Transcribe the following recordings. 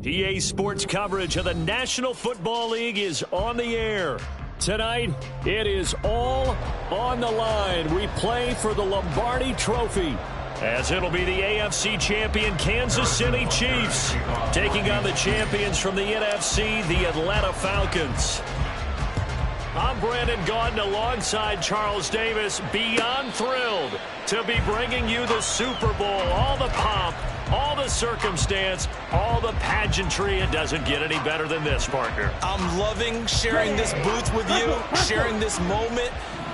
EA Sports coverage of the National Football League is on the air. Tonight, it is all on the line. We play for the Lombardi Trophy, as it'll be the AFC champion Kansas City Chiefs taking on the champions from the NFC, the Atlanta Falcons. I'm Brandon Gaudin alongside Charles Davis, beyond thrilled to be bringing you the Super Bowl. All the pomp, all the circumstance, all the pageantry. It doesn't get any better than this, partner. I'm loving sharing this booth with you, sharing this moment,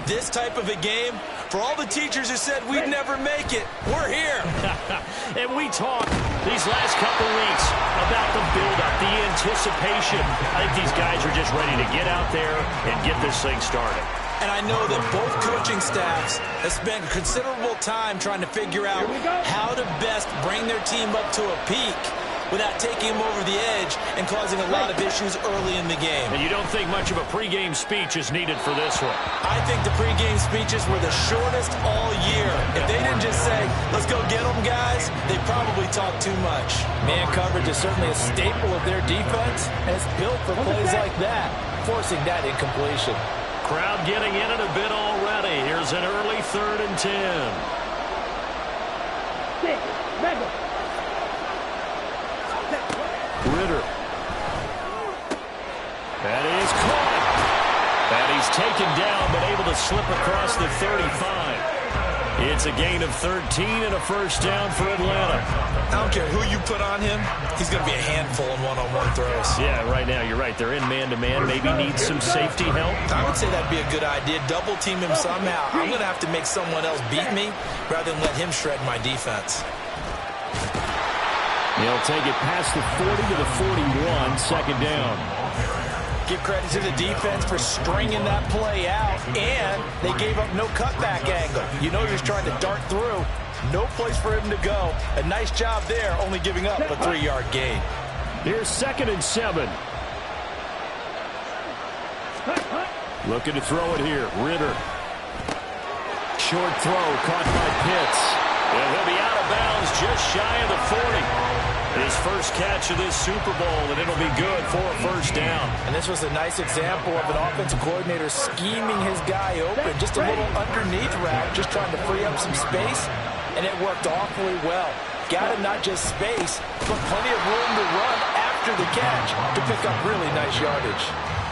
this type of a game. For all the teachers who said we'd never make it, we're here. And we talked these last couple weeks about the build-up, the anticipation. I think these guys are just ready to get out there and get this thing started. And I know that both coaching staffs have spent considerable time trying to figure out how to best bring their team up to a peak without taking them over the edge and causing a lot of issues early in the game. And you don't think much of a pregame speech is needed for this one? I think the pregame speeches were the shortest all year. If they didn't just say, let's go get them, guys, they probably talked too much. Man coverage is certainly a staple of their defense, and it's built for plays like that, forcing that incompletion. Crowd getting in it a bit already. Here's an early 3rd and 10. Ritter. That is caught. And he's taken down, but able to slip across the 35. It's a gain of 13 and a first down for Atlanta. I don't care who you put on him. He's going to be a handful in one-on-one throws. Yeah, right now, you're right. They're in man-to-man. Maybe need some safety help. I would say that'd be a good idea. Double team him somehow. I'm going to have to make someone else beat me rather than let him shred my defense. He'll take it past the 40 to the 41, second down. Give credit to the defense for stringing that play out, and they gave up no cutback angle. You know he's trying to dart through. No place for him to go. A nice job there, only giving up a 3-yard gain. Here's 2nd and 7. Looking to throw it here. Ritter. Short throw caught by Pitts. And he'll be out of bounds just shy of the 40. His first catch of this Super Bowl, and it'll be good for a first down. And this was a nice example of an offensive coordinator scheming his guy open. Just a little underneath route, just trying to free up some space, and it worked awfully well. Got him not just space, but plenty of room to run after the catch to pick up really nice yardage.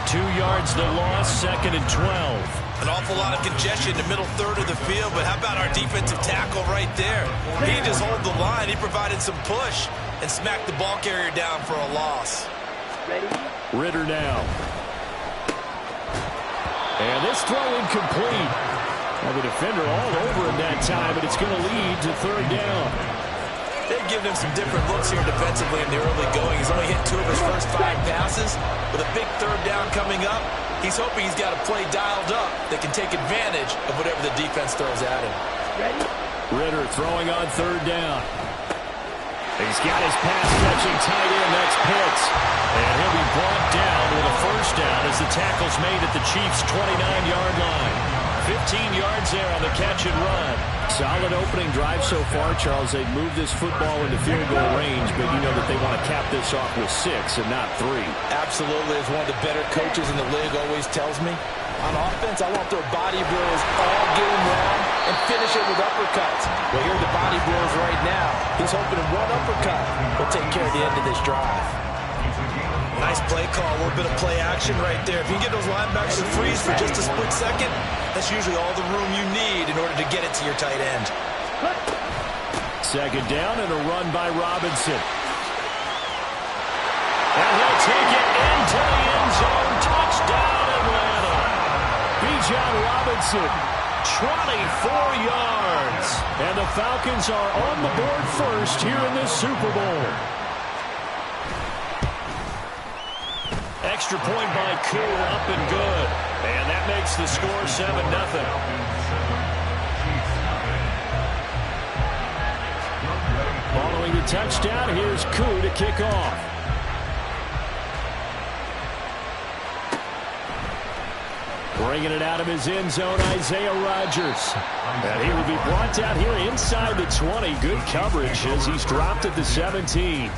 2 yards the loss, 2nd and 12. An awful lot of congestion in the middle third of the field, but how about our defensive tackle right there? He didn't just hold the line, he provided some push and smacked the ball carrier down for a loss. Ritter now. And this throw incomplete. Now the defender all over him that time, but it's going to lead to 3rd down. They've given him some different looks here defensively in the early going. He's only hit 2 of his first 5 passes. With a big 3rd down coming up, he's hoping he's got a play dialed up that can take advantage of whatever the defense throws at him. Ritter throwing on 3rd down. He's got his pass-catching tight end. That's Pitts. And he'll be brought down with a first down as the tackle's made at the Chiefs' 29-yard line. 15 yards there on the catch and run. Solid opening drive so far, Charles. They've moved this football into field goal range, but you know that they want to cap this off with 6 and not 3. Absolutely. As one of the better coaches in the league always tells me, on offense, I want their body blows all game long and finish it with uppercuts. Well, here are the body blows right now. He's hoping one uppercut will take care of the end of this drive. Nice play call, a little bit of play action right there. If you get those linebackers to freeze for just a split second, that's usually all the room you need in order to get it to your tight end. 2nd down and a run by Robinson. And he'll take it into the end zone. Touchdown, Atlanta. Bijan Robinson yards. And the Falcons are on the board first here in this Super Bowl. Extra point by Koo, up and good. And that makes the score 7-0. Following the touchdown, here's Koo to kick off. Bringing it out of his end zone, Isaiah Rodgers. And he will be brought down here inside the 20. Good coverage as he's dropped at the 17.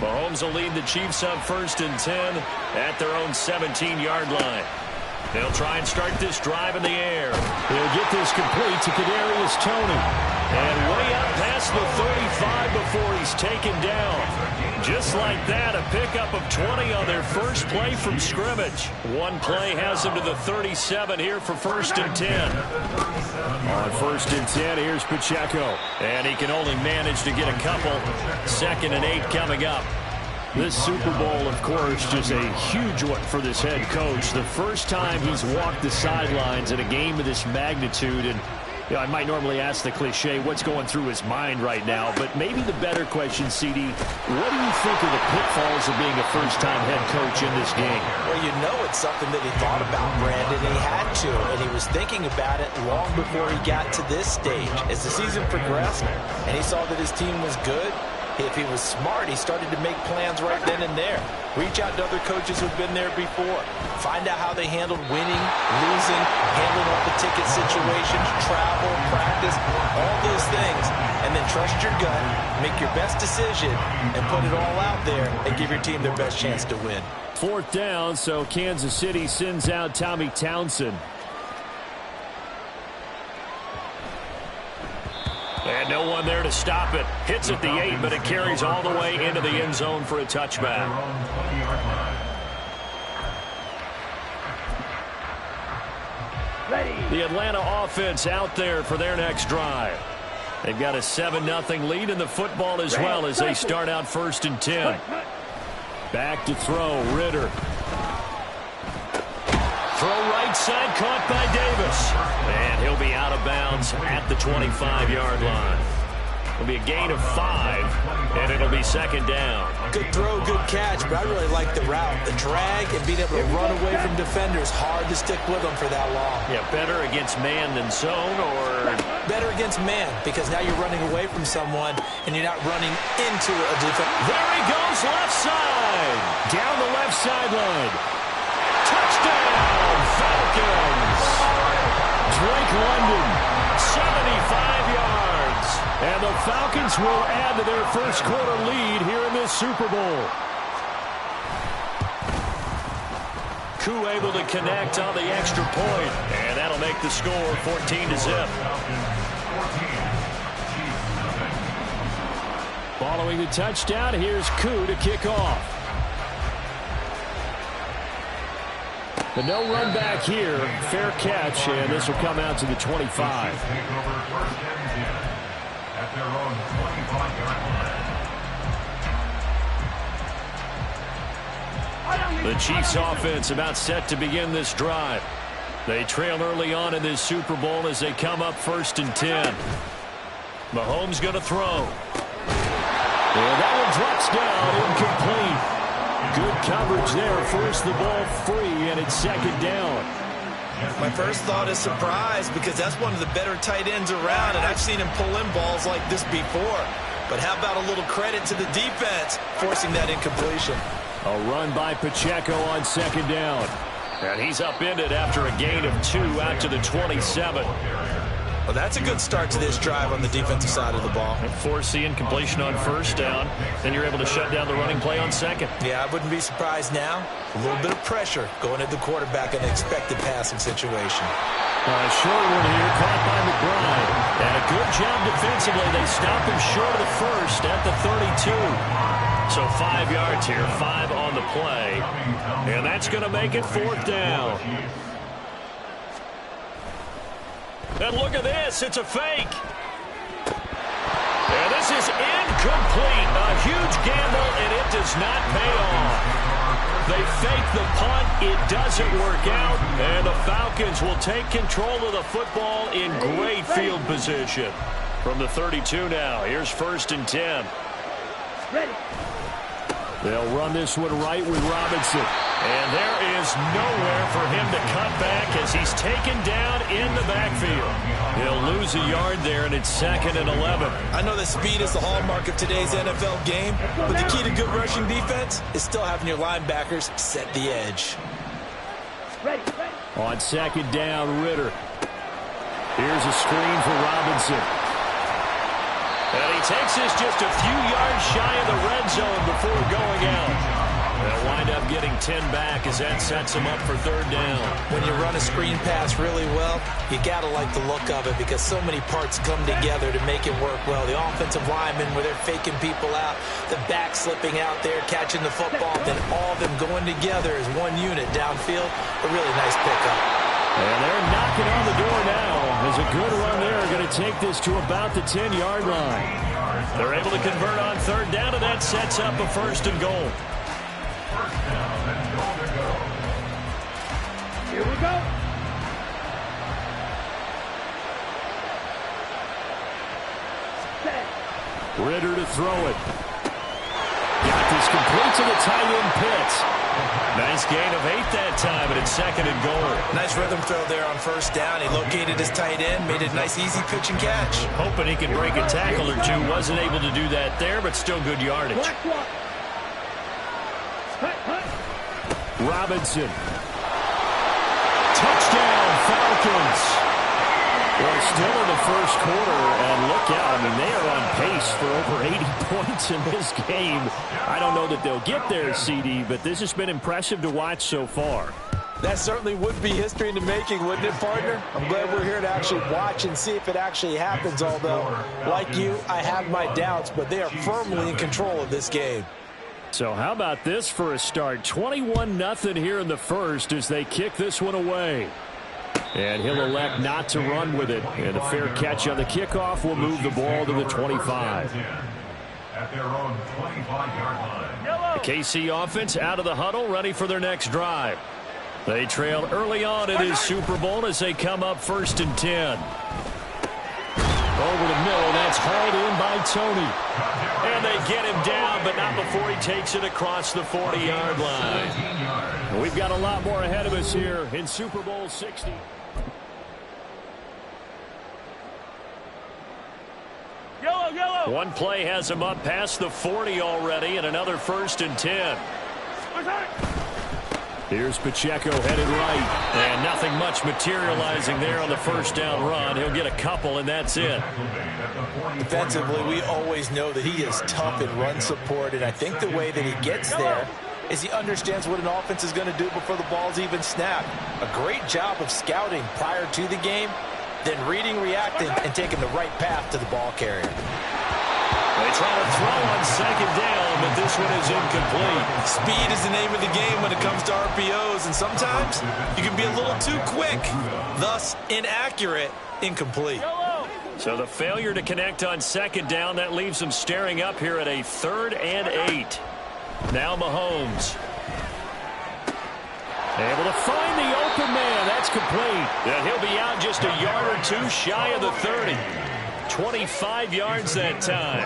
Mahomes will lead the Chiefs up 1st and 10 at their own 17-yard line. They'll try and start this drive in the air. He'll get this complete to Kadarius Toney. And way up past the 35 before he's taken down. Just like that, a pickup of 20 on their first play from scrimmage. One play has him to the 37 here for 1st and 10. On 1st and 10, here's Pacheco. And he can only manage to get a couple. 2nd and 8 coming up. This Super Bowl, of course, just a huge one for this head coach. The first time he's walked the sidelines in a game of this magnitude. And you know, I might normally ask the cliche, what's going through his mind right now? But maybe the better question, CD, what do you think are the pitfalls of being a first-time head coach in this game? Well, you know it's something that he thought about, Brandon. He had to, and he was thinking about it long before he got to this stage. As the season progressed and he saw that his team was good, if he was smart, he started to make plans right then and there. Reach out to other coaches who've been there before. Find out how they handled winning, losing, handling all the ticket situations, travel, practice, all those things. And then trust your gut, make your best decision, and put it all out there and give your team their best chance to win. 4th down, so Kansas City sends out Tommy Townsend. And no one there to stop it. Hits at the 8, but it carries all the way into the end zone for a touchback. The Atlanta offense out there for their next drive. They've got a 7-0 lead in the football as well as they start out 1st and 10. Back to throw, Ritter. Throw right side, caught by Davis. And he'll be out of bounds at the 25-yard line. It'll be a gain of 5, and it'll be 2nd down. Good throw, good catch, but I really like the route. The drag and being able to run away from defenders. Hard to stick with them for that long. Yeah, better against man than zone, or? Better against man, because now you're running away from someone, and you're not running into a defender. There he goes, left side. Down the left sideline. Touchdown, Falcons. Drake London, 75 yards. And the Falcons will add to their first quarter lead here in this Super Bowl. Koo able to connect on the extra point. And that'll make the score 14-0. Following the touchdown, here's Koo to kick off. The no run back here, fair catch, and this will come out to the 25. The Chiefs offense about set to begin this drive. They trail early on in this Super Bowl as they come up 1st and 10. Mahomes going to throw. And that one drops down, incomplete. Good coverage there. Forced the ball free, and it's 2nd down. My first thought is surprise, because that's one of the better tight ends around, and I've seen him pull in balls like this before. But how about a little credit to the defense forcing that incompletion? A run by Pacheco on 2nd down. And he's upended after a gain of 2 out to the 27. Well, that's a good start to this drive on the defensive side of the ball. Force the incompletion on 1st down. Then you're able to shut down the running play on 2nd. Yeah, I wouldn't be surprised now. A little bit of pressure going at the quarterback in an expected passing situation. Short one here, caught by McBride. And a good job defensively. They stop him short of the 1st at the 32. So 5 yards here, 5 on the play. And that's going to make it 4th down. And look at this, it's a fake. And this is incomplete. A huge gamble, and it does not pay off. They fake the punt. It doesn't work out. And the Falcons will take control of the football in great field position. From the 32 now, here's 1st and 10. Ready. They'll run this one right with Robinson. And there is nowhere for him to cut back as he's taken down in the backfield. He'll lose a yard there, and it's 2nd and 11. I know that speed is the hallmark of today's NFL game, but the key to good rushing defense is still having your linebackers set the edge. Ready. On 2nd down, Ritter. Here's a screen for Robinson. And he takes this just a few yards shy of the red zone before going out. They'll wind up getting 10 back as that sets him up for 3rd down. When you run a screen pass really well, you got to like the look of it because so many parts come together to make it work well. The offensive linemen where they're faking people out, the back slipping out there, catching the football, then all of them going together as one unit downfield. A really nice pickup. And they're knocking on the door now. There's a good run there. Going to take this to about the 10-yard line. They're able to convert on 3rd down, and that sets up a 1st and goal. Here we go. Ritter to throw it. Got this complete to the tight end Pitts. Nice gain of 8 that time, and it's 2nd and goal. Nice rhythm throw there on 1st down. He located his tight end, made it a nice easy pitch and catch. Hoping he could break a tackle or two. Wasn't able to do that there, but still good yardage. Robinson. Touchdown, Falcons. Well, still in the 1st quarter, and look out. I mean, they are on pace for over 80 points in this game. I don't know that they'll get there, CD, but this has been impressive to watch so far. That certainly would be history in the making, wouldn't it, partner? I'm glad we're here to actually watch and see if it actually happens, although, like you, I have my doubts, but they are firmly in control of this game. So how about this for a start? 21-0 here in the 1st as they kick this one away. And he'll elect not to run with it. And a fair catch on the kickoff will move the ball to the 25. At their own 25-yard line. The KC offense out of the huddle, ready for their next drive. They trail early on in his Super Bowl as they come up 1st and 10. Over the middle, that's hauled in by Tony. And they get him down, but not before he takes it across the 40-yard line. And we've got a lot more ahead of us here in Super Bowl 60. Yellow. One play has him up past the 40 already, and another 1st and 10. Here's Pacheco headed right, and nothing much materializing there on the 1st down run. He'll get a couple, and that's it. Defensively, we always know that he is tough in run support, and I think the way that he gets there is he understands what an offense is going to do before the ball's even snapped. A great job of scouting prior to the game, then reading, reacting, and taking the right path to the ball carrier. They try to throw on 2nd down, but this one is incomplete. Speed is the name of the game when it comes to RPOs, and sometimes you can be a little too quick, thus inaccurate, incomplete. So the failure to connect on 2nd down, that leaves them staring up here at a 3rd and 8. Now Mahomes. Able to find the open man. That's complete. And he'll be out just a yard or two shy of the 30. 25 yards that time.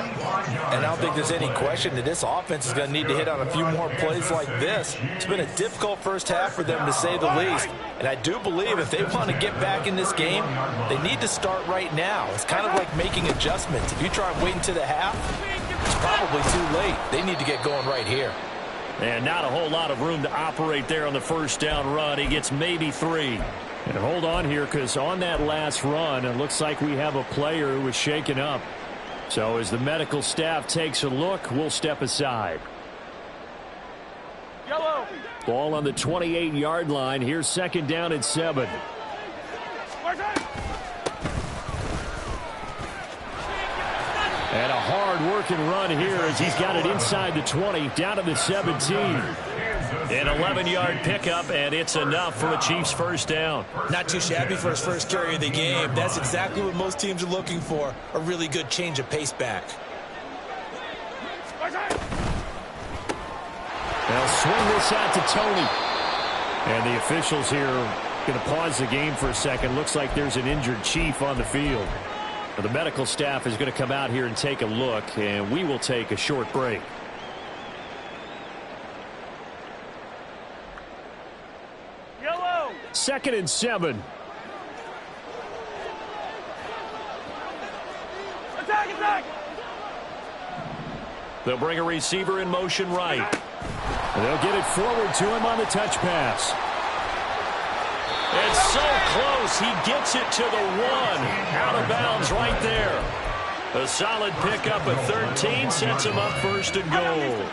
And I don't think there's any question that this offense is going to need to hit on a few more plays like this. It's been a difficult 1st half for them, to say the least. And I do believe if they want to get back in this game, they need to start right now. It's kind of like making adjustments. If you try and wait until the half, it's probably too late. They need to get going right here. And not a whole lot of room to operate there on the 1st down run. He gets maybe 3. And hold on here, because on that last run, it looks like we have a player who was shaken up. So as the medical staff takes a look, we'll step aside. Yellow. Ball on the 28-yard line. Here's 2nd down and 7. And a hard-working run here as he's got it inside the 20, down to the 17. An 11-yard pickup, and it's enough for a Chiefs 1st down. Not too shabby for his first carry of the game. That's exactly what most teams are looking for, a really good change of pace back. They'll swing this out to Tony. And the officials here going to pause the game for a second. Looks like there's an injured Chief on the field. The medical staff is going to come out here and take a look, and we will take a short break. Yellow. 2nd and 7. Attack, attack. They'll bring a receiver in motion right. And they'll get it forward to him on the touch pass. It's so close. He gets it to the 1. Out of bounds right there. A solid pickup at 13 sets him up 1st and goal.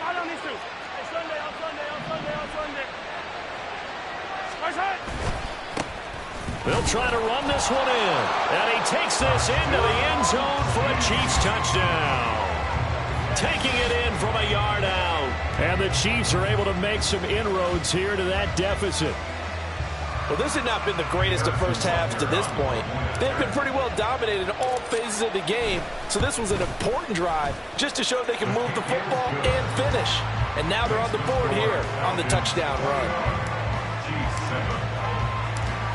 They'll try to run this one in. And he takes this into the end zone for a Chiefs touchdown. Taking it in from a yard out. And the Chiefs are able to make some inroads here to that deficit. Well, this has not been the greatest of first halves to this point. They've been pretty well dominated in all phases of the game, so this was an important drive just to show they can move the football and finish. And now they're on the board here on the touchdown run.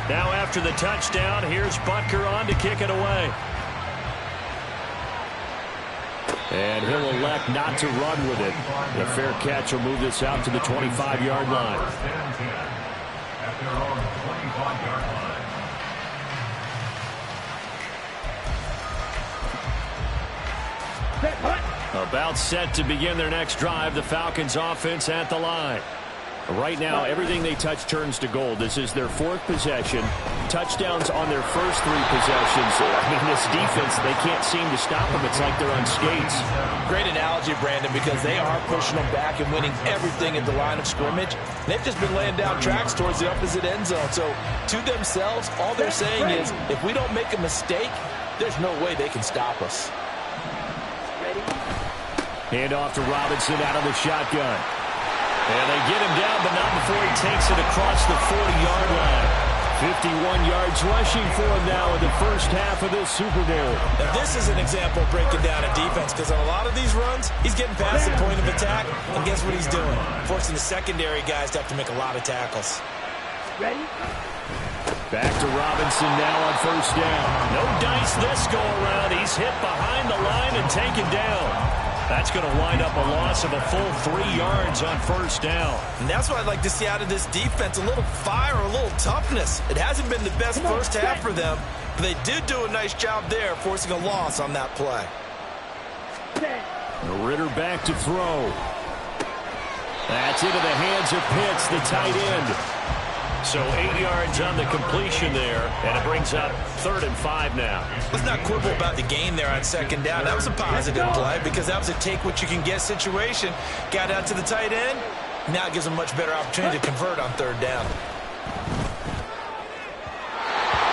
Now after the touchdown, here's Butker on to kick it away. And he'll elect not to run with it. The fair catch will move this out to the 25-yard line. At their own 25-yard line. About set to begin their next drive. The Falcons offense at the line. Right now, everything they touch turns to gold. This is their 4th possession. Touchdowns on their first 3 possessions. I mean, this defense, they can't seem to stop them. It's like they're on skates. Great analogy, Brandon, because they are pushing them back and winning everything at the line of scrimmage. They've just been laying down tracks towards the opposite end zone. So, to themselves, all they're saying is, if we don't make a mistake, there's no way they can stop us. Hand off to Robinson out of the shotgun. And they get him down, but not before he takes it across the 40-yard line. 51 yards rushing for him now in the first half of this Super Bowl. Now, this is an example of breaking down a defense, because on a lot of these runs, he's getting past the point of attack, and guess what he's doing? Forcing the secondary guys to have to make a lot of tackles. Ready? Back to Robinson now on 1st down. No dice this go-around. He's hit behind the line and taken down. That's going to wind up a loss of a full 3 yards on 1st down. And that's what I'd like to see out of this defense, a little fire, a little toughness. It hasn't been the best first half for them, but they did do a nice job there, forcing a loss on that play. Ritter back to throw. That's into the hands of Pitts, the tight end. So 8 yards on the completion there, and it brings up 3rd and 5 now. Let's not quibble about the gain there on 2nd down. That was a positive play because that was a take-what-you-can-get situation. Got out to the tight end. Now it gives them a much better opportunity to convert on 3rd down.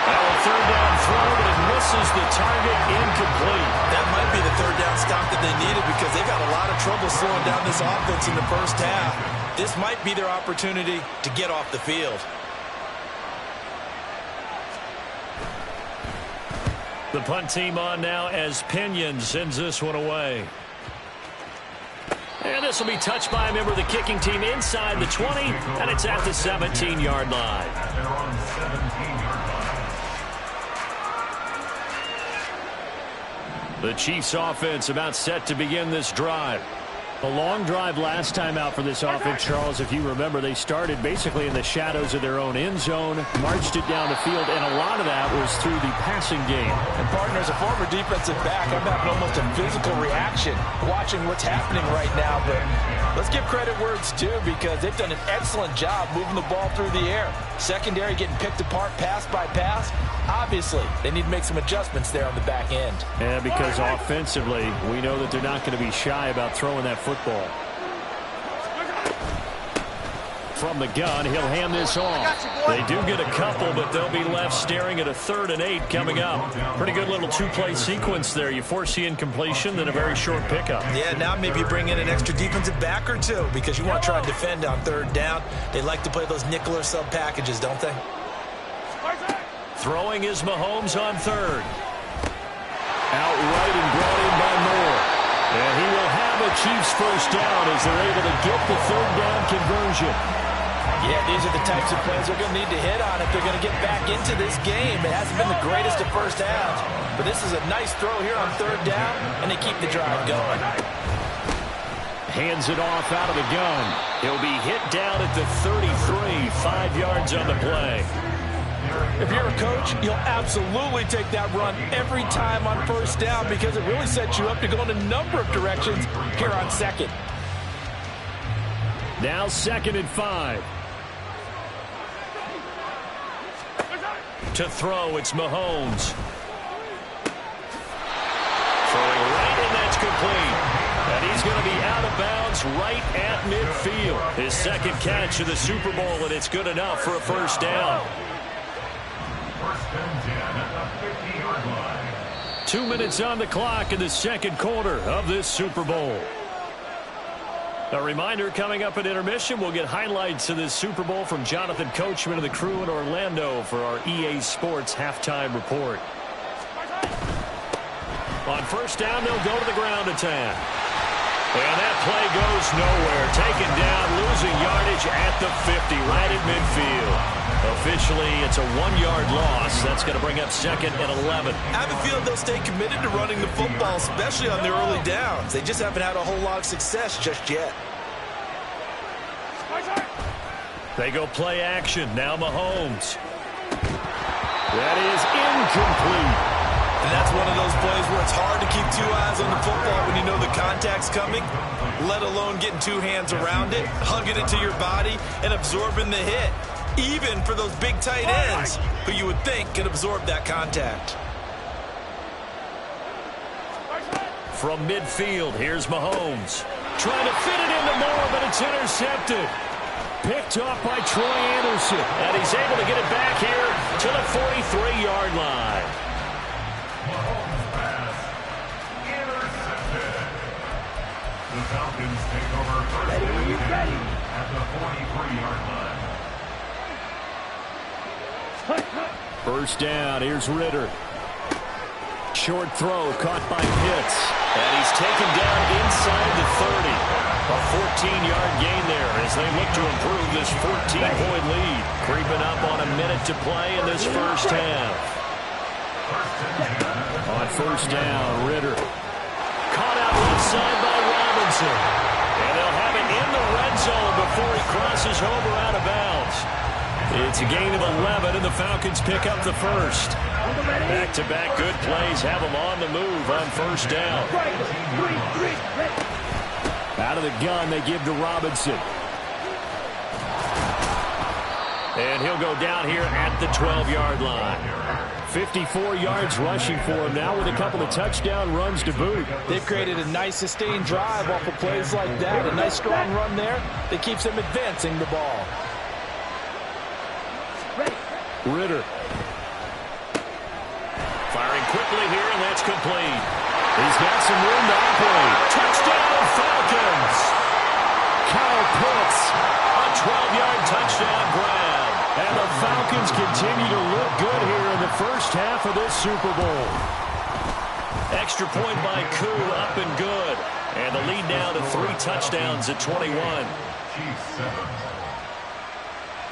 Now a 3rd down throw, but it misses the target, incomplete. That might be the 3rd down stop that they needed because they've got a lot of trouble slowing down this offense in the first half. This might be their opportunity to get off the field. The punt team on now as Pinion sends this one away. And this will be touched by a member of the kicking team inside the 20, and it's at the 17-yard line. At their own 17-yard line. The Chiefs offense about set to begin this drive. A long drive last time out for this offense, Charles. If you remember, they started basically in the shadows of their own end zone, marched it down the field, and a lot of that was through the passing game. And, partner, as a former defensive back, I'm having almost a physical reaction watching what's happening right now. But let's give credit where it's due because they've done an excellent job moving the ball through the air. Secondary getting picked apart pass by pass. Obviously, they need to make some adjustments there on the back end. Yeah, because offensively, we know that they're not going to be shy about throwing that football. From the gun, he'll hand this off. They do get a couple, but they'll be left staring at a 3rd and 8 coming up. Pretty good little 2-play sequence there. You force the incompletion, then a very short pickup. Yeah, now maybe bring in an extra defensive back or two because you want to try and defend on 3rd down. They like to play those nickel or sub packages, don't they? Throwing is Mahomes on 3rd. Outright and brought in by Moore. And he will have a Chiefs first down as they're able to get the third down conversion. Yeah, these are the types of plays they're going to need to hit on if they're going to get back into this game. It hasn't been the greatest of first halves, but this is a nice throw here on third down, and they keep the drive going. Hands it off out of the gun. He'll be hit down at the 33, 5 yards on the play. If you're a coach, you'll absolutely take that run every time on first down because it really sets you up to go in a number of directions here on second. Now 2nd and 5. To throw, it's Mahomes. Throwing right, and that's complete. And he's going to be out of bounds right at midfield. His second catch of the Super Bowl, and it's good enough for a first down. First and 10 at the 50-yard line. 2 minutes on the clock in the second quarter of this Super Bowl. A reminder, coming up at intermission, we'll get highlights of this Super Bowl from Jonathan Coachman and the crew in Orlando for our EA Sports halftime report. On first down, they'll go to the ground attack. And that play goes nowhere. Taken down, losing yardage at the 50, right at midfield. Officially, it's a 1-yard loss. That's going to bring up 2nd and 11. I have a feeling they'll stay committed to running the football, especially on their early downs. They just haven't had a whole lot of success just yet. They go play action. Now Mahomes. That is incomplete. And that's one of those plays where it's hard to keep 2 eyes on the football when you know the contact's coming, let alone getting 2 hands around it, hugging it to your body, and absorbing the hit, even for those big tight ends who you would think can absorb that contact. From midfield, here's Mahomes. Trying to fit it into Moore, but it's intercepted. Picked off by Troy Anderson. And he's able to get it back here to the 43-yard line. Mahomes pass intercepted. The Falcons take over first and 10 at the 43-yard line. First down, here's Ritter. Short throw caught by Pitts. And he's taken down inside the 30. A 14-yard gain there as they look to improve this 14-point lead. Creeping up on a minute to play in this first half. On first down, Ritter. Caught out left side by Robinson. And they'll have it in the red zone before he crosses over out of bounds. It's a gain of 11, and the Falcons pick up the first. Back-to-back good plays have them on the move on first down. Out of the gun, they give to Robinson. And he'll go down here at the 12-yard line. 54 yards rushing for him now with a couple of touchdown runs to boot. They've created a nice sustained drive off of plays like that. A nice strong run there that keeps them advancing the ball. Ritter. Firing quickly here, and that's complete. He's got some room to operate. Touchdown, Falcons! Kyle Pitts, a 12-yard touchdown grab. And the Falcons continue to look good here in the first half of this Super Bowl. Extra point by Koo, up and good. And the lead now to 3 touchdowns at 21. Chiefs 7.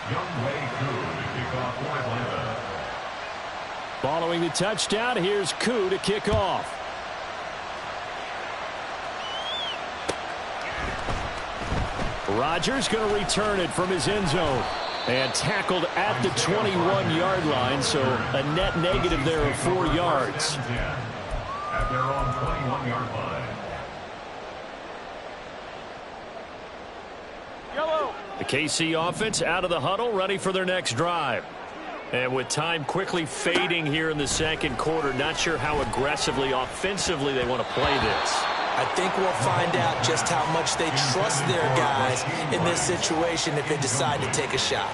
Young Wei Koo to kick off for Atlanta. Following the touchdown, here's Koo to kick off. Rodgers going to return it from his end zone. And tackled at the 21-yard line, so a net negative there of 4 yards. At their own 21-yard line. Yellow. The KC offense out of the huddle, ready for their next drive. And with time quickly fading here in the second quarter, not sure how aggressively, offensively they want to play this. I think we'll find out just how much they trust their guys in this situation if they decide to take a shot.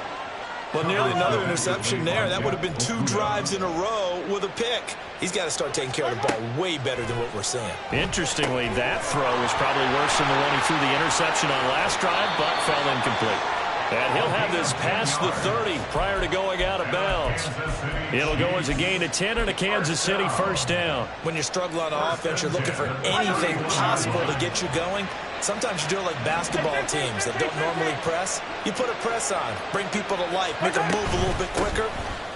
Well, nearly another interception there. That would have been 2 drives in a row with a pick. He's got to start taking care of the ball way better than what we're seeing. Interestingly, that throw was probably worse than the one he threw the interception on last drive, but fell incomplete. And he'll have this past the 30 prior to going out of bounds. It'll go as a gain of 10 and a Kansas City first down. When you struggle on offense, you're looking for anything possible to get you going. Sometimes you do it like basketball teams that don't normally press. You put a press on, bring people to life, make them move a little bit quicker.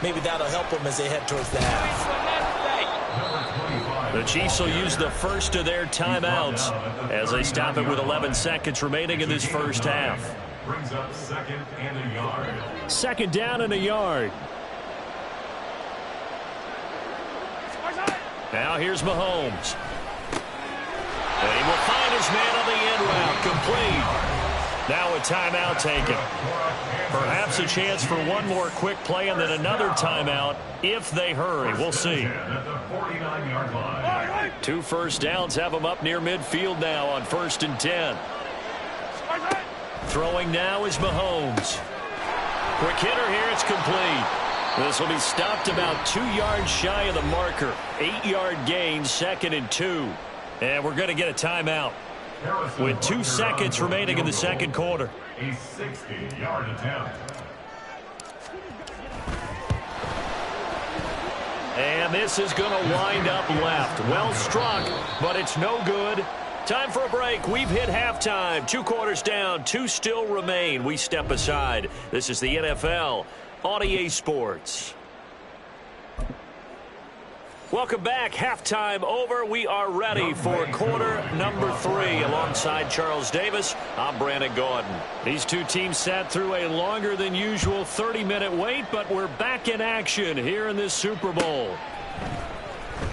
Maybe that'll help them as they head towards the half. The Chiefs will use the first of their timeouts as they stop it with 11 seconds remaining in this first half. Brings up 2nd and a yard. 2nd down and a yard. Now here's Mahomes. And he will find his man on the end route, complete. Now a timeout taken. Perhaps a chance for one more quick play and then another timeout if they hurry. We'll see. 2 first downs have them up near midfield now on 1st and 10. Throwing now is Mahomes. Quick hitter here, it's complete. This will be stopped about 2 yards shy of the marker. 8-yard gain, 2nd and 2. And we're going to get a timeout with 2 seconds remaining in the second quarter. A 60-yard attempt. And this is going to wind up left. Well struck, but it's no good. Time for a break. We've hit halftime. 2 quarters down, 2 still remain. We step aside. This is the NFL on EA Sports. Welcome back. Halftime over. We are ready for quarter number 3. Alongside Charles Davis, I'm Brandon Gordon. These two teams sat through a longer than usual 30-minute wait, but we're back in action here in this Super Bowl.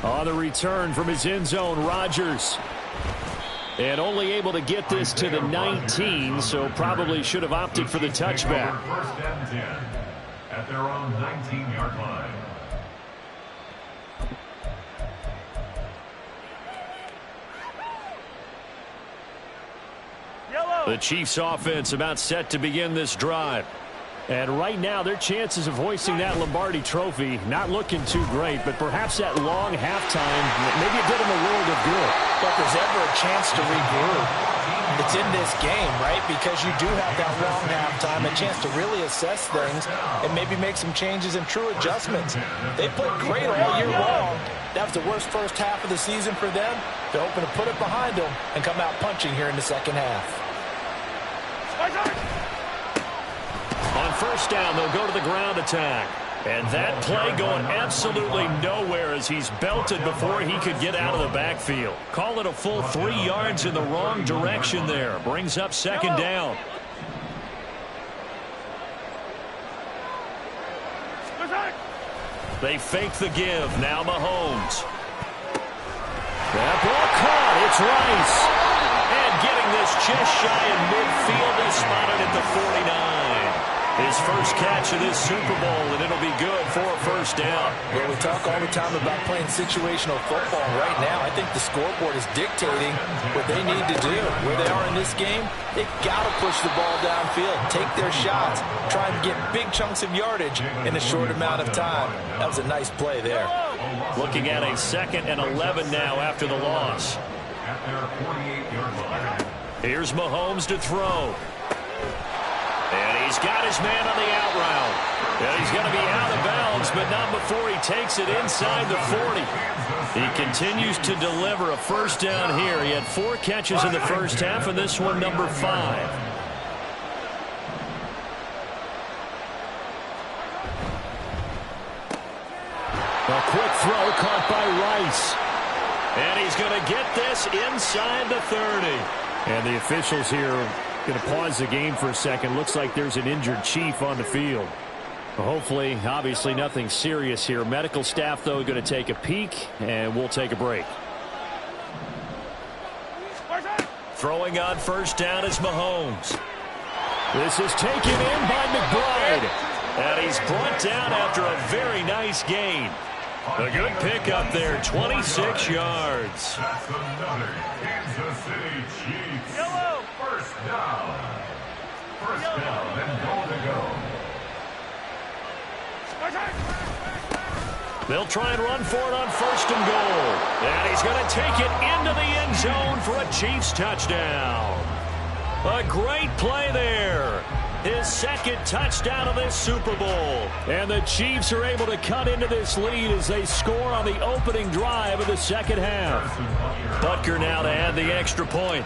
On the return from his end zone, Rodgers. And only able to get this to the 19, so probably should have opted for the touchback. 1st and 10 at their own 19-yard line. The Chiefs offense about set to begin this drive. And right now, their chances of hoisting that Lombardi trophy not looking too great, but perhaps that long halftime, maybe it did them a world of good. But if there's ever a chance to regroup, it's in this game, right? Because you do have that long halftime, a chance to really assess things and maybe make some changes and true adjustments. They played great all year long. That was the worst first half of the season for them. They're hoping to put it behind them and come out punching here in the second half. On 1st down, they'll go to the ground attack. And that play going absolutely nowhere as he's belted before he could get out of the backfield. Call it a full 3 yards in the wrong direction there. Brings up 2nd down. They fake the give. Now Mahomes. That ball caught. It's Rice. And getting this just shy of midfield. He spotted at the 49. His first catch of this Super Bowl, and it'll be good for a 1st down. Well, we talk all the time about playing situational football. Right now, I think the scoreboard is dictating what they need to do. Where they are in this game, they've got to push the ball downfield, take their shots, try and get big chunks of yardage in a short amount of time. That was a nice play there. Looking at a 2nd and 11 now after the loss. At their 48-yard line. Here's Mahomes to throw. And he's got his man on the out route. And he's going to be out of bounds, but not before he takes it inside the 40. He continues to deliver a 1st down here. He had 4 catches in the first half, and this one number 5. A quick throw caught by Rice. And he's going to get this inside the 30. And the officials here going to pause the game for a second. Looks like there's an injured Chief on the field. Hopefully, obviously nothing serious here. Medical staff, though, going to take a peek, and we'll take a break. Throwing on 1st down is Mahomes. This is taken in by McBride. And he's brought down after a very nice gain. A good pickup there, 26 yards. That's another Kansas City Chiefs. 1st down. 1st down and goal to go. They'll try and run for it on 1st and goal. And he's going to take it into the end zone for a Chiefs touchdown. A great play there. his second touchdown of this Super Bowl. And the Chiefs are able to cut into this lead as they score on the opening drive of the second half. Butker now to add the extra point.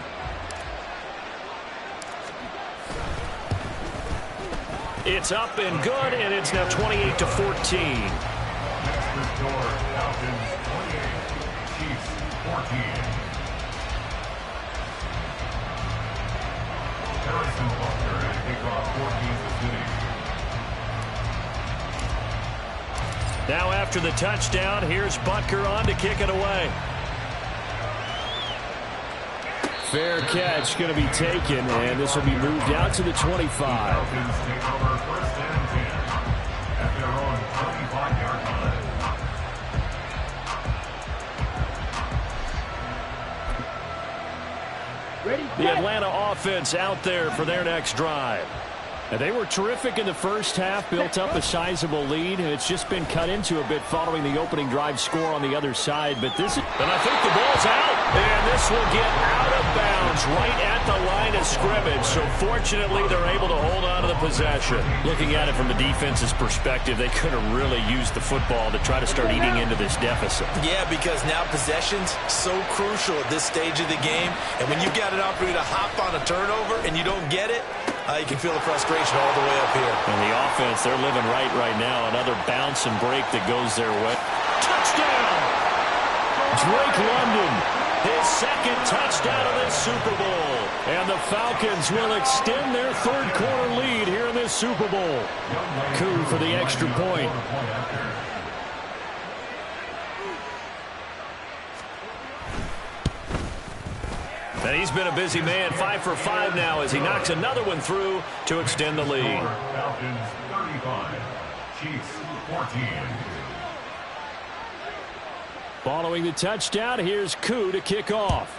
It's up and good, and it's now 28-14. Now after the touchdown, here's Butker on to kick it away. Fair catch going to be taken, and this will be moved out to the 25. The Atlanta offense out there for their next drive. And they were terrific in the first half, built up a sizable lead, and it's just been cut into a bit following the opening drive score on the other side. But this, and I think the ball's out, and this will get out of bounds right at the line of scrimmage. So fortunately, they're able to hold on to the possession. Looking at it from the defense's perspective, they could have really used the football to try to start eating into this deficit. Yeah, because now possession's so crucial at this stage of the game, and when you've got an opportunity to hop on a turnover and you don't get it, you can feel the frustration all the way up here. And the offense, they're living right now. Another bounce and break that goes their way. Touchdown! Drake London, his second touchdown of this Super Bowl. And the Falcons will extend their third quarter lead here in this Super Bowl. Coup for the extra point. And he's been a busy man, 5 for 5 now as he knocks another one through to extend the lead. Falcons 35, Chiefs 14. Following the touchdown, here's Coup to kick off.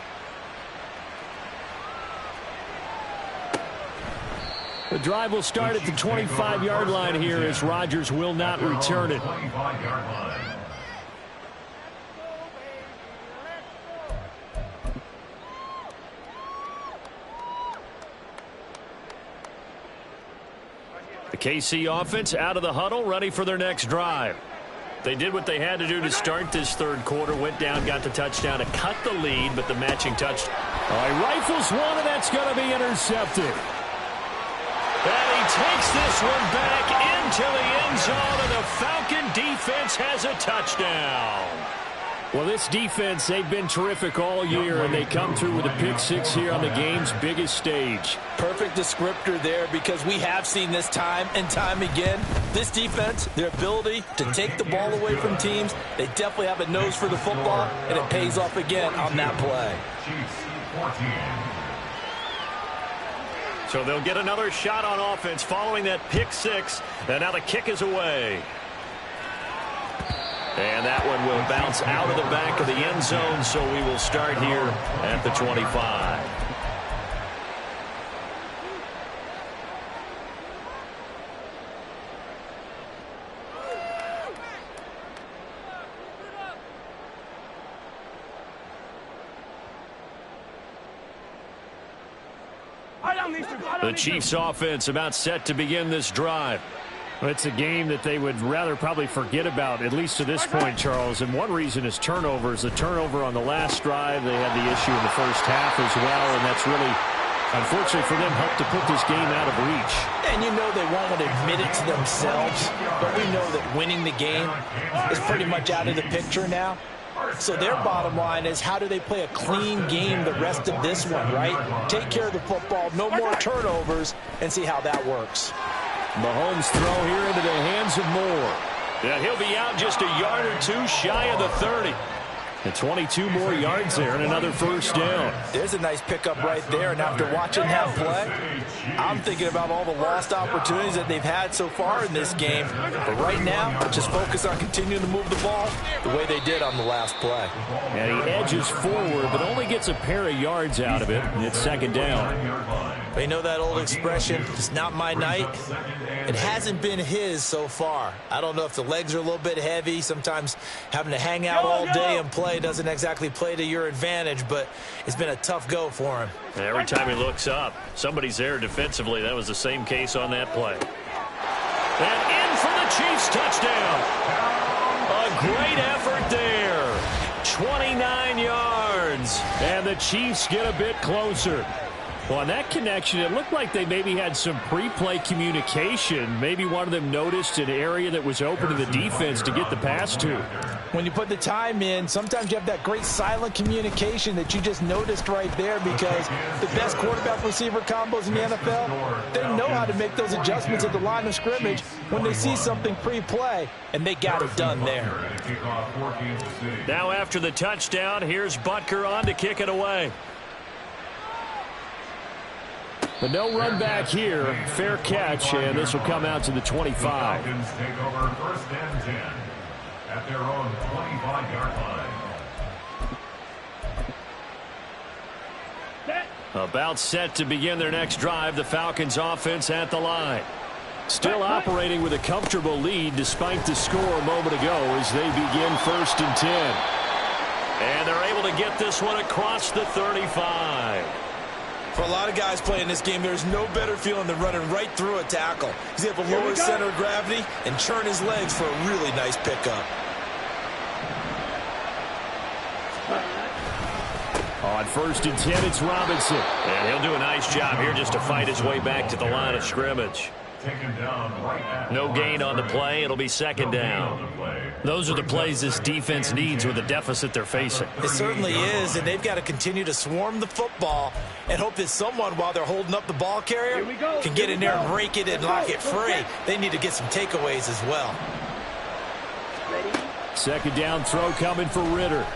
The drive will start at the 25-yard line here as Rodgers will not return it. 25-yard line. The KC offense out of the huddle, ready for their next drive. They did what they had to do to start this third quarter, went down, got the touchdown to cut the lead, but the matching touchdown. All right, rifles one, and that's going to be intercepted. And he takes this one back into the end zone, and the Falcon defense has a touchdown. Well, this defense, they've been terrific all year, and they come through with a pick six here on the game's biggest stage. Perfect descriptor there, because we have seen this time and time again. This defense, their ability to take the ball away from teams, they definitely have a nose for the football, and it pays off again on that play. Chiefs 14. So they'll get another shot on offense following that pick six, and now the kick is away. And that one will bounce out of the back of the end zone, so we will start here at the 25. The Chiefs offense about set to begin this drive. It's a game that they would rather probably forget about, at least to this point, Charles. And one reason is turnovers. The turnover on the last drive, they had the issue in the first half as well, and that's really, unfortunately for them, helped to put this game out of reach. And you know they won't want to admit it to themselves, but we know that winning the game is pretty much out of the picture now. So their bottom line is, how do they play a clean game the rest of this one, right? Take care of the football, no more turnovers, and see how that works. Mahomes' throw here into the hands of Moore. Yeah, he'll be out just a yard or two shy of the 30. And 22 more yards there and another first down. There's a nice pickup right there, and after watching that play, I'm thinking about all the lost opportunities that they've had so far in this game. But right now, just focus on continuing to move the ball the way they did on the last play. And he edges forward, but only gets a pair of yards out of it, and it's second down. You know that old expression, it's not my night? It hasn't been his so far. I don't know if the legs are a little bit heavy. Sometimes having to hang out all day and play doesn't exactly play to your advantage, but it's been a tough go for him. Every time he looks up, somebody's there defensively. That was the same case on that play. And in for the Chiefs touchdown. A great effort there. 29 yards. And the Chiefs get a bit closer. Well, on that connection, it looked like they maybe had some pre-play communication. Maybe one of them noticed an area that was open to the defense to get the pass to. When you put the time in, sometimes you have that great silent communication that you just noticed right there, because the best quarterback-receiver combos in the NFL, they know how to make those adjustments at the line of scrimmage when they see something pre-play, and they got it done there. Now after the touchdown, here's Butker on to kick it away. But no run back here. Fair catch, and this will come out to the 25. Falcons take over 1st and 10 at their own 25-yard line. About set to begin their next drive. The Falcons offense at the line. Still operating with a comfortable lead despite the score a moment ago as they begin 1st and 10. And they're able to get this one across the 35. For a lot of guys playing this game, there's no better feeling than running right through a tackle. He's able to lower his center of gravity and churn his legs for a really nice pickup. On 1st and 10, it's Robinson. And he'll do a nice job here just to fight his way back to the line of scrimmage. No gain on the play. It'll be 2nd down. Those are the plays this defense needs with the deficit they're facing. It certainly is, and they've got to continue to swarm the football and hope that someone, while they're holding up the ball carrier, can get in there and rake it and lock it free. They need to get some takeaways as well. 2nd down throw coming for Ritter.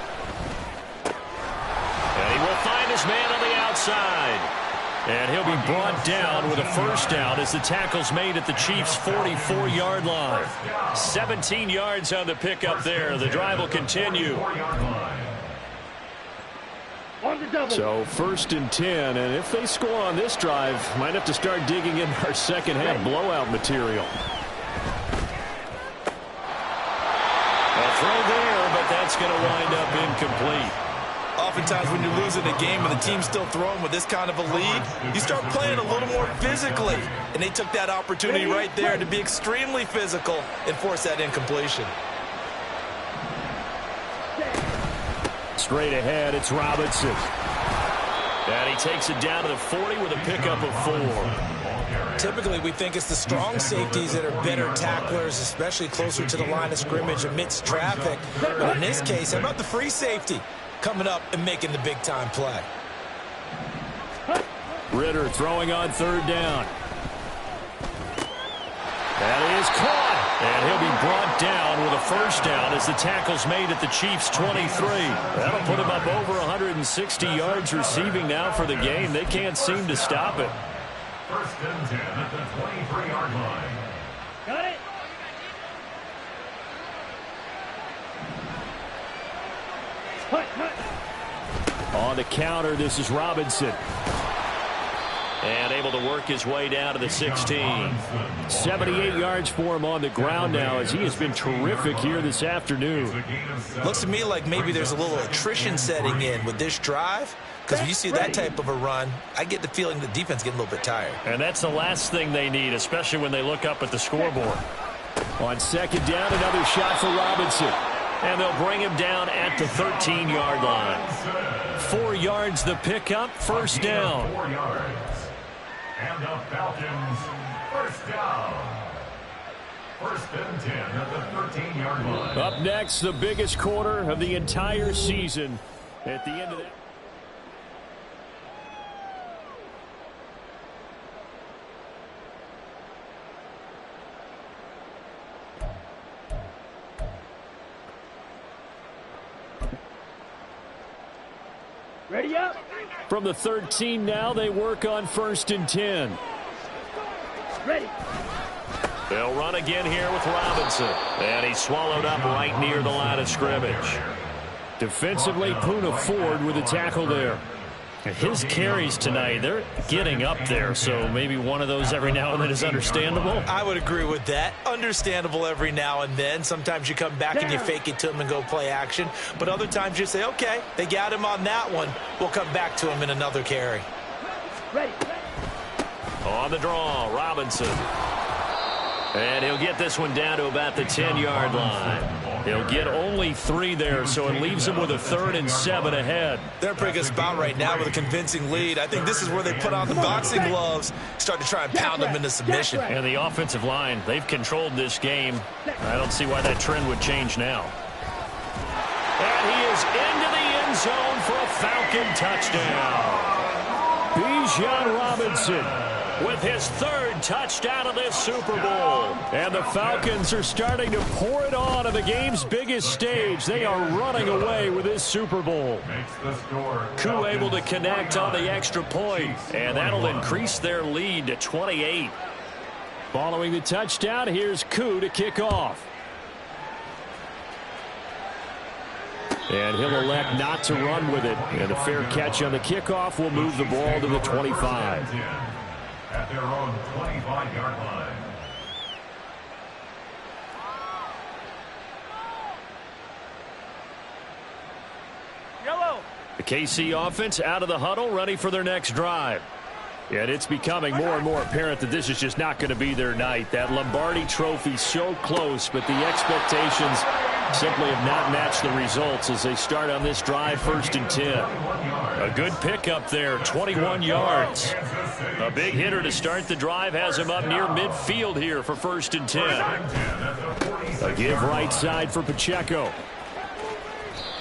And he will find his man on the outside. And he'll be brought down with a 1st down as the tackle's made at the Chiefs' 44-yard line. 17 yards on the pickup there. The drive will continue. So 1st and 10, and if they score on this drive, might have to start digging in our second-half blowout material. A throw there, but that's going to wind up incomplete. Oftentimes when you're losing a game and the team's still throwing with this kind of a lead, you start playing a little more physically. And they took that opportunity right there to be extremely physical and force that incompletion. Straight ahead, it's Robinson. And he takes it down to the 40 with a pickup of 4. Typically, we think it's the strong safeties that are better tacklers, especially closer to the line of scrimmage amidst traffic. But in this case, how about the free safety coming up and making the big-time play? Ritter throwing on 3rd down. That is caught. And he'll be brought down with a 1st down as the tackle's made at the Chiefs' 23. That'll put him up over 160 yards receiving now for the game. They can't seem to stop it. 1st and 10 at the 23-yard line. Got it. On the counter, this is Robinson. And able to work his way down to the 16. 78 yards for him on the ground now as he has been terrific here this afternoon. Looks to me like maybe there's a little attrition setting in with this drive, because when you see that type of a run, I get the feeling the defense getting a little bit tired. And that's the last thing they need, especially when they look up at the scoreboard. On 2nd down, another shot for Robinson. And they'll bring him down at the 13-yard line. 4 yards the pickup, 1st down. 4 yards. And the Falcons, 1st down. 1st and 10 at the 13-yard line. Up next, the biggest quarter of the entire season. At the end of that. Ready up. From the 13 now, they work on 1st and 10. Ready. They'll run again here with Robinson. And he's swallowed up right near the line of scrimmage. Defensively, Poona Ford with a tackle there. His carries tonight, they're getting up there, so maybe one of those every now and then is understandable. I would agree with that. Understandable every now and then. Sometimes you come back and you fake it to him and go play action. But other times you say, okay, they got him on that one. We'll come back to him in another carry. Ready. On the draw, Robinson. And he'll get this one down to about the 10-yard line. He'll get only 3 there, so it leaves him with a 3rd and 7 ahead. They're in a pretty good spot right now with a convincing lead. I think this is where they put on the boxing gloves, start to try and pound them into submission. And the offensive line, they've controlled this game. I don't see why that trend would change now. And he is into the end zone for a Falcon touchdown. Bijan Robinson with his 3rd touchdown of this Super Bowl. And the Falcons are starting to pour it on the game's biggest stage. They are running away with this Super Bowl. Koo able to connect on the extra point, and that'll increase their lead to 28. Following the touchdown, here's Koo to kick off. And he'll elect not to run with it. And a fair catch on the kickoff will move the ball to the 25. At their own 25-yard line. Yellow. The KC offense out of the huddle, ready for their next drive. And it's becoming more and more apparent that this is just not going to be their night. That Lombardi Trophy so close, but the expectations simply have not matched the results as they start on this drive, 1st and 10. A good pickup there, 21 yards. A big hitter to start the drive has him up near midfield here for 1st and 10. A give right side for Pacheco.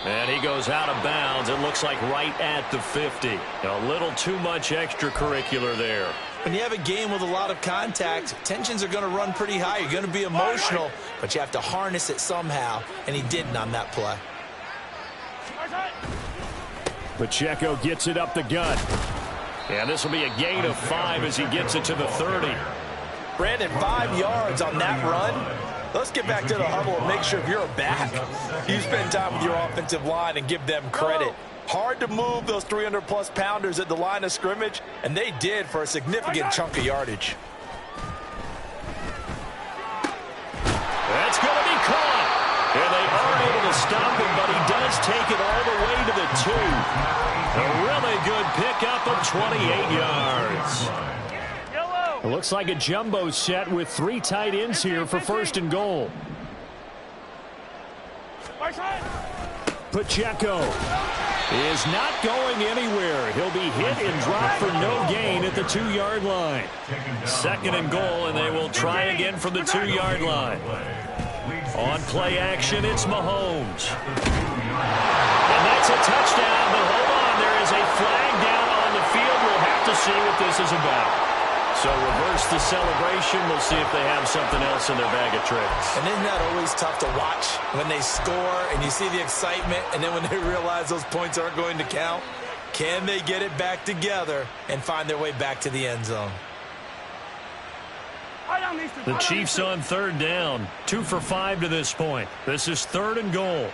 And he goes out of bounds. It looks like right at the 50. A little too much extracurricular there. When you have a game with a lot of contact, tensions are going to run pretty high. You're going to be emotional, but you have to harness it somehow, and he didn't on that play. Pacheco gets it up the gut. And this will be a gain of 5 as he gets it to the 30. Brandon, 5 yards on that run. Let's get back to the huddle and make sure if you're a back, you spend time with your offensive line and give them credit. Hard to move those 300-plus pounders at the line of scrimmage, and they did for a significant chunk of yardage. That's going to be caught. And they are able to stop him, but he does take it all the way to the 2. A really good pickup of 28 yards. It looks like a jumbo set with 3 tight ends here for 1st and goal. Pacheco is not going anywhere. He'll be hit and dropped for no gain at the 2-yard line. 2nd and goal, and they will try again from the 2-yard line. On play action, it's Mahomes. And that's a touchdown, but hold on, there is a flag down on the field. We'll have to see what this is about. So reverse the celebration. We'll see if they have something else in their bag of tricks. And isn't that always tough to watch when they score and you see the excitement, and then when they realize those points aren't going to count? Can they get it back together and find their way back to the end zone? The Chiefs on 3rd down. 2 for 5 to this point. This is 3rd and goal.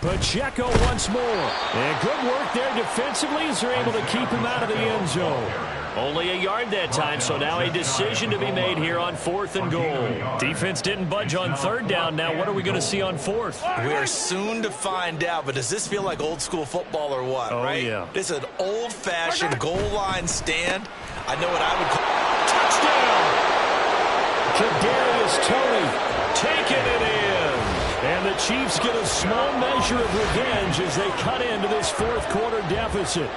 Pacheco once more. And good work there defensively as they're able to keep him out of the end zone. Only a yard that time, so now a decision to be made here on 4th and goal. Defense didn't budge on 3rd down. Now what are we going to see on 4th? We are soon to find out, but does this feel like old school football or what, right? Yeah. This is an old-fashioned goal line stand. I know what I would call Kadarius Toney taking it in. And the Chiefs get a small measure of revenge as they cut into this 4th quarter deficit.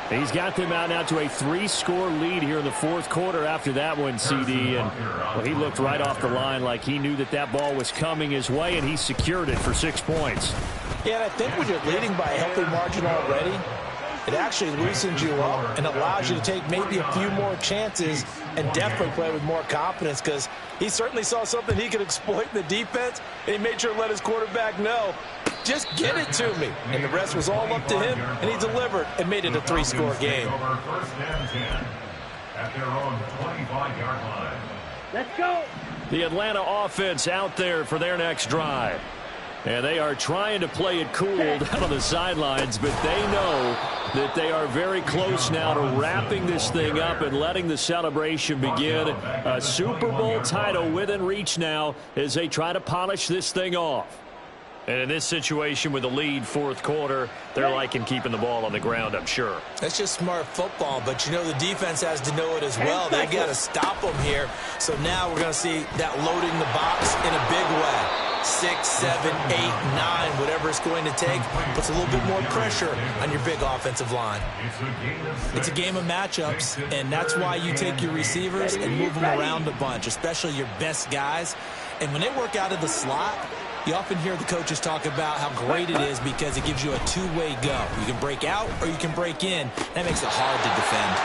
He's got them out now to a 3-score lead here in the 4th quarter after that one, CD. And well, he looked right off the line like he knew that that ball was coming his way, and he secured it for 6 points. Yeah, and I think when you're leading by a healthy margin already, it actually loosens you up and allows you to take maybe a few more chances and definitely play with more confidence, because he certainly saw something he could exploit in the defense, and he made sure to let his quarterback know, just get it to me. And the rest was all up to him, and he delivered and made it a 3-score game. At their own 25-yard line. Let's go. The Atlanta offense out there for their next drive. And they are trying to play it cool down on the sidelines, but they know that they are very close now to wrapping this thing up and letting the celebration begin. A Super Bowl title within reach now as they try to polish this thing off. And in this situation with the lead fourth quarter, they're liking keeping the ball on the ground, I'm sure. That's just smart football, but you know the defense has to know it as well. They've got to stop them here. So now we're going to see that loading the box in a big way. 6, 7, 8, 9, whatever it's going to take, puts a little bit more pressure on your big offensive line. It's a game of matchups, and that's why you take your receivers and move them around a bunch, especially your best guys. And when they work out of the slot, you often hear the coaches talk about how great it is because it gives you a two-way go. You can break out or you can break in. That makes it hard to defend.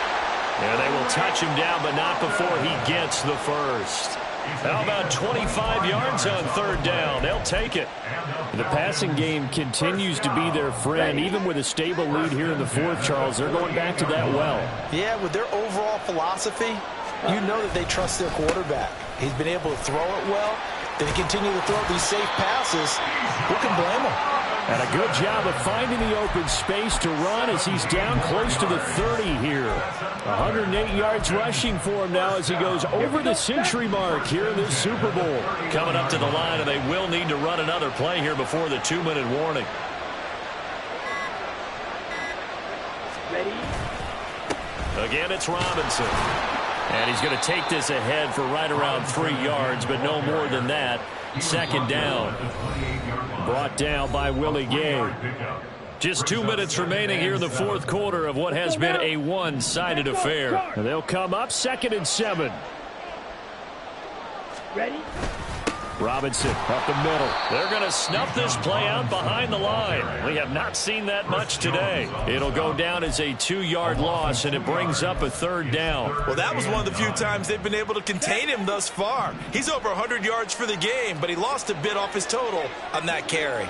Yeah, they will touch him down, but not before he gets the first. How about 25 yards on third down? They'll take it. The passing game continues to be their friend. Even with a stable lead here in the fourth, Charles, they're going back to that well. Yeah, with their overall philosophy, you know that they trust their quarterback. He's been able to throw it well. They continue to throw these safe passes. Who can blame them? And a good job of finding the open space to run as he's down close to the 30 here. 108 yards rushing for him now as he goes over the century mark here in this Super Bowl. Coming up to the line, and they will need to run another play here before the 2-minute warning. Ready? Again, it's Robinson. And he's going to take this ahead for right around 3 yards, but no more than that. Second down. Brought down by Willie Gay. Just 2 minutes remaining here in the fourth quarter of what has been a one-sided affair. And they'll come up 2nd and 7. Ready? Robinson up the middle. They're going to snuff this play out behind the line. We have not seen that much today. It'll go down as a 2-yard loss, and it brings up a third down. Well, that was one of the few times they've been able to contain him thus far. He's over 100 yards for the game, but he lost a bit off his total on that carry.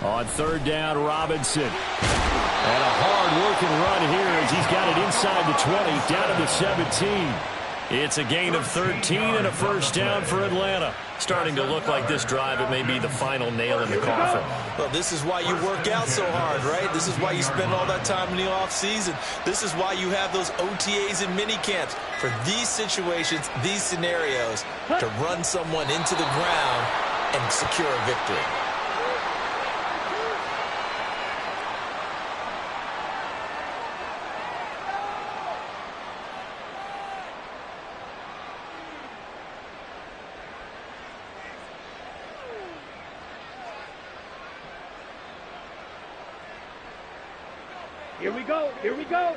On third down, Robinson. And a hard-working run here as he's got it inside the 20, down to the 17. It's a gain of 13 and a first down for Atlanta. Starting to look like this drive, it may be the final nail in the coffin. Well, this is why you work out so hard, right? This is why you spend all that time in the offseason. This is why you have those OTAs and mini camps. For these situations, these scenarios, to run someone into the ground and secure a victory. Here we go. Here we go.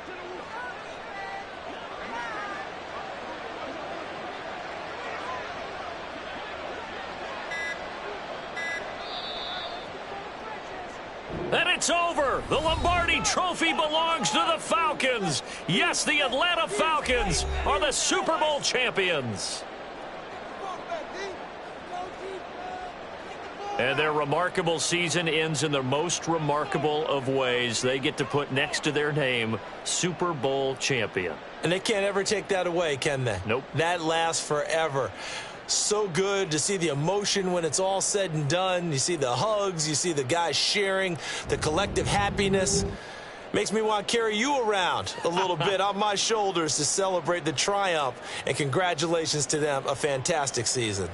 And it's over. The Lombardi Trophy belongs to the Falcons. Yes, the Atlanta Falcons are the Super Bowl champions. And their remarkable season ends in the most remarkable of ways. They get to put next to their name, Super Bowl champion. And they can't ever take that away, can they? Nope. That lasts forever. So good to see the emotion when it's all said and done. You see the hugs. You see the guys sharing, the collective happiness. Makes me want to carry you around a little bit on my shoulders to celebrate the triumph. And congratulations to them. A fantastic season.